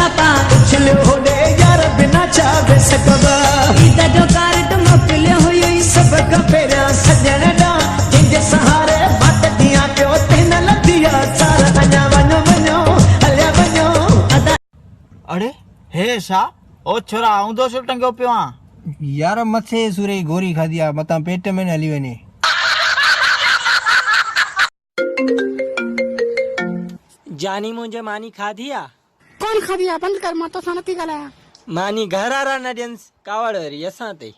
पापा उछलियो होॾे यार बिना चावे सकबा ईद जो कार्ड मोकिलियो हुयो सभ खां पहिरियां सॼण ॾांहुं जंहिंजे सहारे बात दियां पियो तिन लधिया सार अञा वञो वञो हलिया वञो अरे हे छा ओ छोरा आऊं छो टंगियो पियो आं यार मथे सूरे गोरी खाधी आहे मतां पेट में न हली वञे जानी मुंहिंजे मानी खाधी आहे कौन खाधी आहे बंदि कर मां तोसां नथी ॻाल्हायां मानी घर वारा न ॾियनि कावड़ वरी असां ते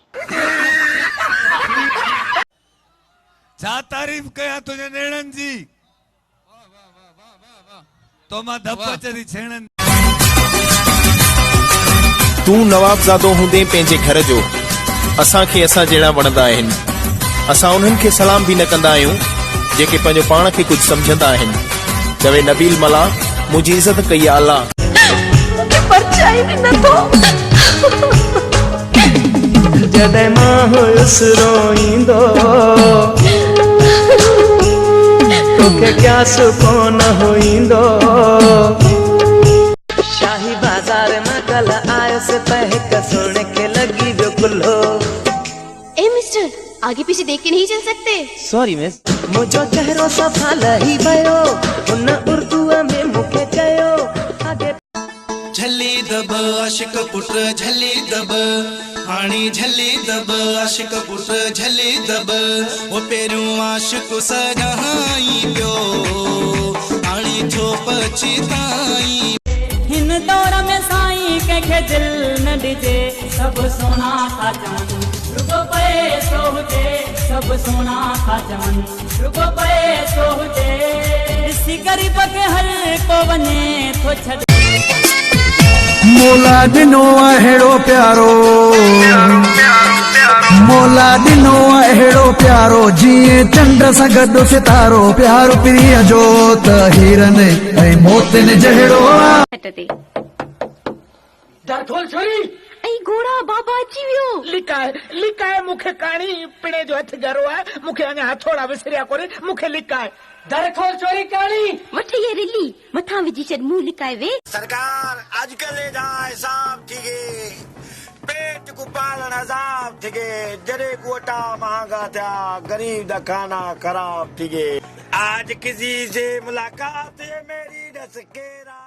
छा तारीफ़ कयां तुंहिंजे नेणनि जी तो मां धप चरी छेणनि तूं नवाबज़ादो हूंदे पंहिंजे घर जो असांखे असां जहिड़ा वणंदा आहिनि असां उन्हनि खे सलाम बि न कंदा आहियूं जेके पंहिंजो पाण खे कुझु सम्झंदा आहिनि चवे नबील मला मुंहिंजी इज़त कई आहे अल्लाह जॾहिं मां हुयुसि रोईंदो तोखे क्यास कोन हुईंदो शाही बाजार में कल आयुसि त हिकु सुणे खे लॻी वियो कुल्हो ए मिस्टर आगे पीछे देख के नहीं चल सकते सॉरी मिस मुझो चेहरो सफा लही भयो उन उर्दू में मुखे कयो आगे झली दब आशिक पुट झली दब हाणी झली दब आशिक पुट झली दब वो पेरियों आशिक सगाई पियो हाणी छो पछताई हिन दौर में साईं कंहिंखे दिल न ॾिजे सभु सोना था चवनि रुगो पैसो हुजे सभु सोना था चवनि रुगो पैसो हुजे ॾिसी ग़रीब खे हर को वञे थो छॾे मोला ॾिनो अहिड़ो प्यारो मोला ॾिनो अहिड़ो प्यारो जीअं चंड सां गॾु सितारो प्यारो प्रिय जो त हीरन ऐं मोतिन जहिड़ो दर खोल छोरी ऐं घोड़ा बाबा अची वियो लिकाए मूंखे काणी पिणे जो हथ गरो आहे मूंखे अञा हथोड़ा विसरिया कोन्हे मूंखे लिकाए दर खोल छोरी काणी वठ ये रिली मथां विझी छॾ मुंहुं लिकाए वे सरकार अॼुकल्ह जा हिसाब थी गए पेट को पालन अजाब थी गए जड़े गोटा महंगा था गरीब दा खाना खराब थी गए आज किसी से मुलाकात है मेरी दस केरा